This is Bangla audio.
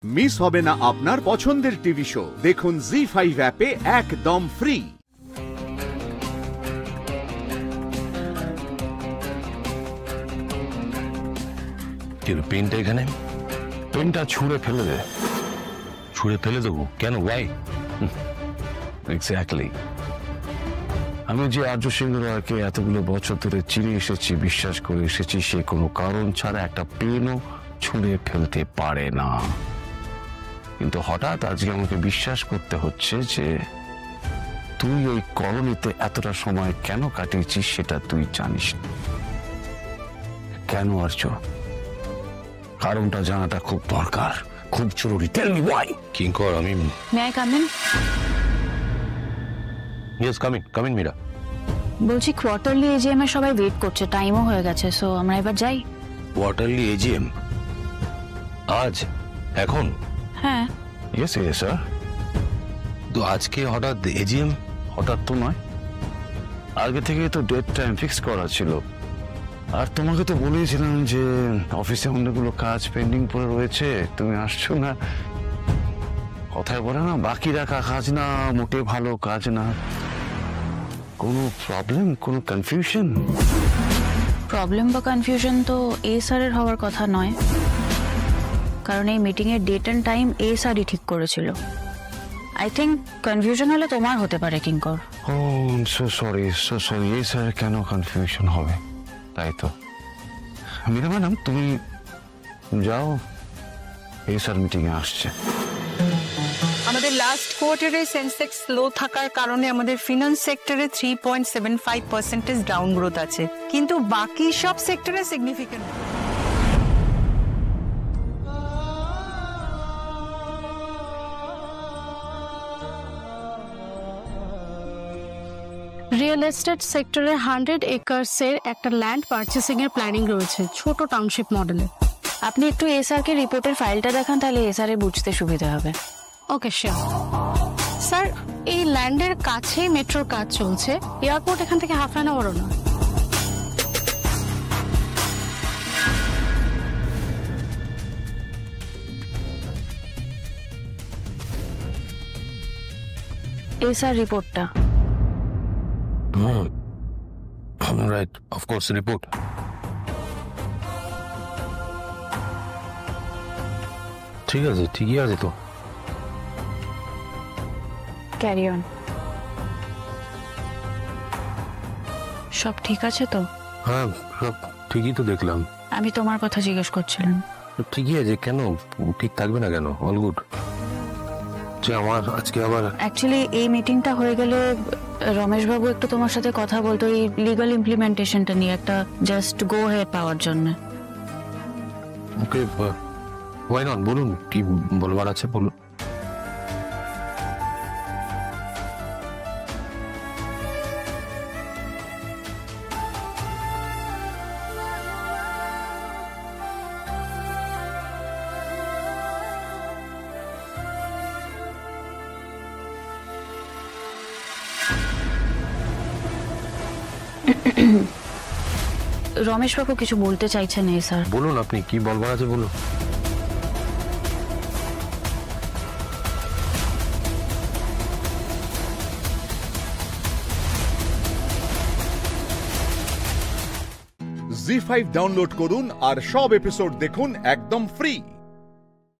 মিস হবে না আপনার পছন্দের টিভি শো। দেখুন জি5 অ্যাপে একদম ফ্রি। পেনটা এখানে, পেনটা ছুঁড়ে ফেলে দে। ছুঁড়ে ফেলে দেবো কেন? ওয়াই? এক্স্যাক্টলি। আমি যে আর্য সিংহ রায়কে এতগুলো বছর ধরে চিনে এসেছি, বিশ্বাস করে এসেছি, সে কোনো কারণ ছাড়া একটা পেনও ছুঁড়ে ফেলতে পারে না। কিন্তু হঠাৎ আজকে আমাকে বিশ্বাস করতে হচ্ছে যে তুই ওই কলোনিতে এতটা সময় কেন কাটিয়েছিস সেটা তুই জানিস। কেন আর্য? কারণটা জানাটা খুব দরকার, খুব জরুরি। টেল মি ওয়াই। কিঙ্কর, আমি may I come in? Yes, come in Meera. বলছি কোয়ার্টারলি এজিএম এর সবাই ওয়েট করছে, টাইমও হয়ে গেছে, সো আমরা এবার যাই। কোয়ার্টারলি এজিএম আজ? এখন? হ্যাঁ। Yes sir. তো আজকে হঠাৎ এজিএম? হঠাৎ তো নয়, আগে থেকে তো ডেট টাইম ফিক্স করা ছিল। আর তোমাকে তো বলেছিলাম যে অফিসে অনেকগুলো কাজ পেন্ডিং পড়ে রয়েছে, তুমি আসছো না। কথায় বলে না, বাকি রাখা কাজ না মোটে ভালো কাজ না। কোনো প্রবলেম, কোনো কনফিউশন? প্রবলেম বা কনফিউশন তো এ স্যারের হওয়ার কথা নয়, কারণ এই মিটিং এর ডেট এন্ড টাইম এ স্যারই ঠিক করেছিল। আই থিঙ্ক কনফিউশন হলে তোমার হতে পারে কিঙ্কর। ও সো সরি, এই স্যার কেন কনফিউশন হবে? তাই তো মীরা ম্যাডাম, তুমি যাও, এই স্যার মিটিং এ আসছে। আমাদের লাস্ট কোয়ার্টারে সেন্সেক্স লো থাকার কারণে আমাদের ফিনান্স সেক্টরে 3.75% ডাউন গ্রোথ আছে, কিন্তু বাকি সব সেক্টরে সিগনিফিকেন্ট। রিয়েল এস্টেট সেক্টরে 100 একর্সের একটা ল্যান্ড পারচেসিং এর প্ল্যানিং রয়েছে, ছোট টাউনশিপ মডেলে। আপনি একটু এ স্যারকে রিপোর্টের ফাইলটা দেখান, তাহলে এ স্যারের বুঝতে সুবিধা হবে। Okay sure. স্যার, এই ল্যান্ডের কাছে মেট্রোর কাজ চলছে, এয়ারপোর্ট এখান থেকে হাফ অ্যান আওয়ারও না। এ স্যার রিপোর্টটা। Right, of course, report. ঠিক আছে, ঠিকই আছে তো। Carry on. সব ঠিক আছে তো? হ্যাঁ, সব ঠিকই তো দেখলাম। আমি তোমার কথা জিজ্ঞেস করছিলাম। ঠিকই আছে, কেন ঠিক থাকবে না? কেন? All good. আমার আজকে আবার অ্যাকচুয়ালি এই মিটিংটা হয়ে গেলে রমেশ বাবু একটু তোমার সাথে কথা বলতো এই লিগ্যাল ইমপ্লিমেন্টেশনটা নিয়ে, একটা জাস্ট গো হেড পাওয়ার জন্য। ওকে, ওয়াই নট? বলুন, কি বলবার আছে বলুন। রমেশ বাবু কিছু বলতে চাইছেন এই স্যার। বলুন, আপনি কি বলবার আছে বলুন। জি5 ডাউনলোড করুন আর সব এপিসোড দেখুন একদম ফ্রি।